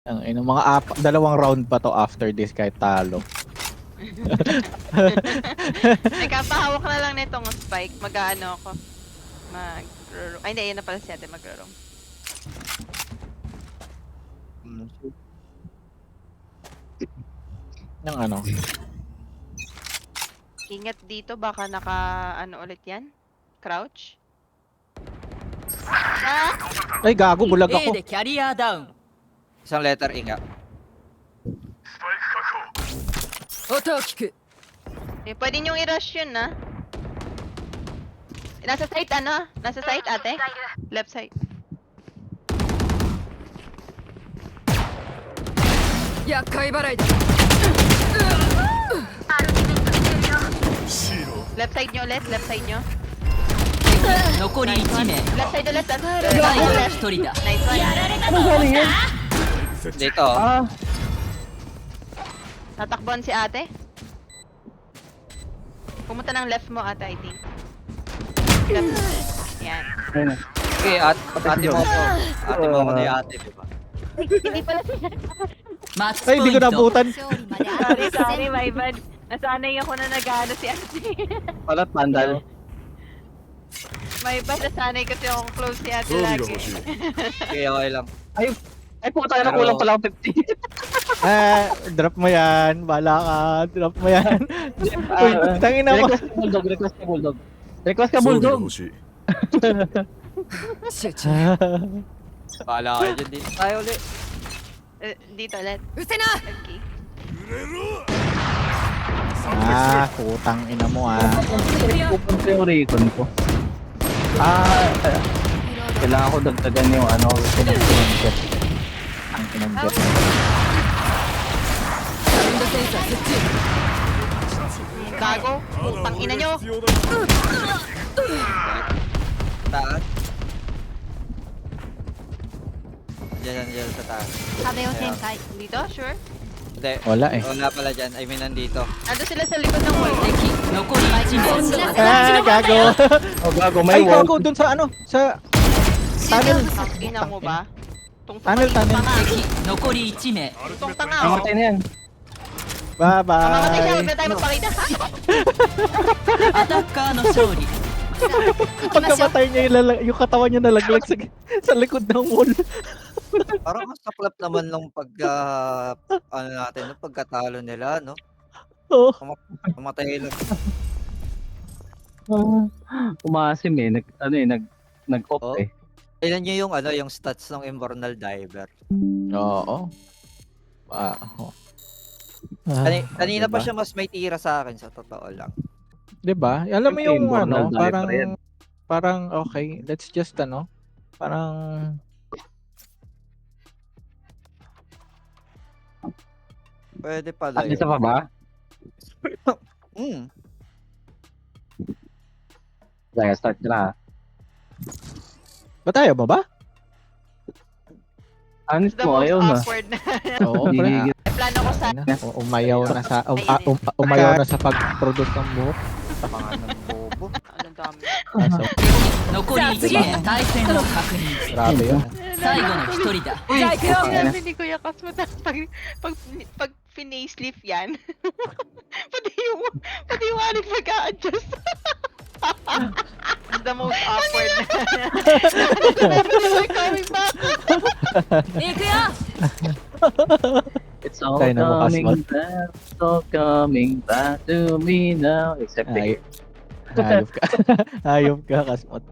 Ang ina, mga dalawang round pa to after this kahit talo. Nagkapahawak na lang nitong spike. Mag-ano ako. Ay, hindi. Yan na pala si ate magro-roam. Ng ano? Ingat dito. Baka ano ulit yan? Crouch? Ah! Ay, gago, bulag A ako. でキャリアダウン Isang letter E nga. 音を聞く Eh, pwede niyong i-rush yun, na? Nasa site, ano? Nasa site, ate? Left side. 厄介払いだ Left side nyo ulit. Left side nyo. 残り1名 Left side ulit. 最後の Left. 1人だ Nice one. Dito. Tatakbon si ate. Pumunta ng left mo, ate, I think. Left. Yan. Okay, ate mo ako. Ate mo ako na yung ate, diba? Hindi pala siya. マッチ Ay, ポ di イ ko ント nabutan. Sorry, my bad. Nasanay ako na nag-ano si ate. Palat mandal. My bad, nasanay kasi akong close si ate lagi. Okay, okay lang. Ay puta na, Pero- kulang pa lang 50. Drop mo yan. Bala ka. Drop mo yan. Uy, tangina mo. Request ka bulldog, request ka bulldog. Request ka bulldog. 集中 Bahala kayo dyan. Dito tayo ulit. Dito ulit. うせな Okay. Putang ina mo Pupunta yung recon ko. Kailangan ko dagdagan yung ano, pinag-jet. Ang inang jet. サウンドセンサー設置 Gago. Putang ina nyo. Taas. Diyan sa taas. Dito, sure? Hindi. Wala eh. Wala pala dyan. I mean, nandito. Ando sila sa likod ng wall. 敵残り1名 Gago. Oh gago, Ay, may wall. gago dun sa ano? Sa tunnel. Ina mo ba? Tung Tunnel, tunnel. 敵残り1名 Tong tanga oh. Namatay na yan. Mamatay siya, huwag Bye-bye. na tayo magpakita. アタッカーの勝利 Pagkamatay niya yung katawan niya nalaglag sa likod ng wall. Parang mas saklap naman nung ano natin, nung pagkatalo nila, no? Oh. Mamatay lang. Umasim eh, nag-off Oh. eh. Ilan nyo yung stats ng Immortal Diver? Oo. Kanina pa diba? siya mas may tira sa akin, sa totoo lang. 'Di ba? Alam mo Siyempre, yung Immortal ano, Diver yan. parang okay, let's just ano, parang Pwede pala At yun. isa pa ba? Kaya start na. Ba't ayaw mo ba? Honest The mo, most ayaw na. awkward na. Oo, pre. Gigigil. Plano ko sa... Umayaw na sa umayaw na sa pag-produce ng buhok. Mga ng bobo. Ang dami. Kaso, 残り1名対戦を確認 grabe yun. 最後の1人だじゃあ行くよ Sabi ni Kuya Cosmo, pag pinacelift yan, pati yung aling mag-a-adjust. It's the most awkward na. We're coming back. 行くよ It's all Tayo na mo, coming Kasmot. back, it's all coming back to me now. Except Ay, the hayop ka. Hayop ka, Kasmot.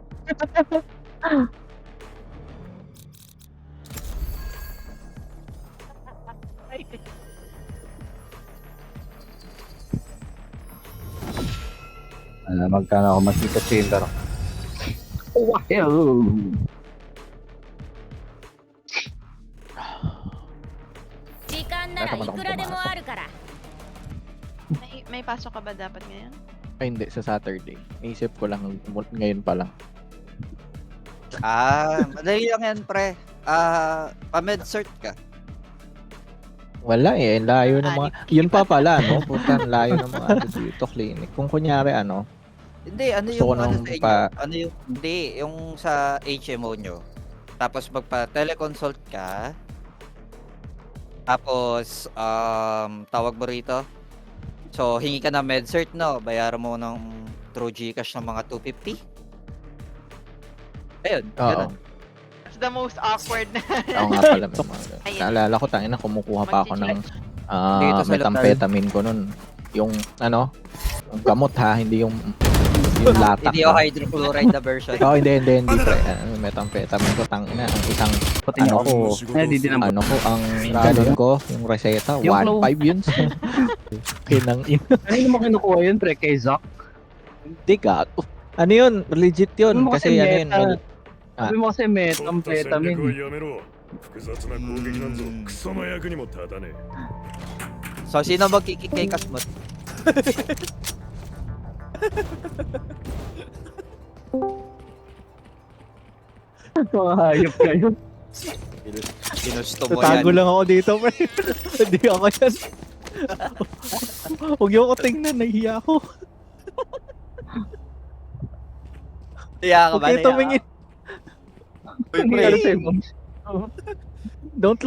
magkano ako makita chamber. Wow! 時間ならいくらでもあるから。 May pasok ka ba dapat ngayon? Ay, hindi, sa Saturday. Naisip ko lang ngayon pa lang. Madali lang yan, pre. Pa-med cert ka. Wala eh, layo ng mga... Anip. Yun pa pala, no? Putan, layo ng mga dito clinic. Kung kunyari, ano, Hindi, ano Gusto ko yung ano nang sa inyo? pa- Ano yung, hindi, yung sa HMO nyo. Tapos magpa-teleconsult ka, Tapos, tawag mo rito. So, hingi ka ng MedCert, no? Bayaran mo ng through Gcash ng mga 250. Ayun, Oo. ganun. That's the most awkward na. Oo nga pala. May mga, Ayun. naalala ko, tangina, kumukuha pa ako ng Dito sa methamphetamine ko nun. Yung, yung gamot ha, hindi yung latak. Hindi yung hydrochloride na version. Oo, hindi pre. Methamphetamine ko, tangina, ang isang, ang ganun ko, yung reseta, Yung 1.5 yun. Kinang ina. Ano mo kinukuha yun, pre? Kay Zack? Hindi ka. Ano yun? Legit yun. Ano mo Kasi kasi ano yun. meta? Ah. Sabi mo kasi methamphetamine. やめろ複雑な攻撃なんぞクソの役にも立たねえ So, sino magkikik kay Kasmot? Mga hayop kayo. Ginusto mo Tatago yan. lang ako dito, pre. Hindi ako yan. Huwag niyo ako tingnan, nahihiya ako. Kaya ka Huwag ba? kayo tumingin. Uy, Ano pre. sa'yo, Mom? Don't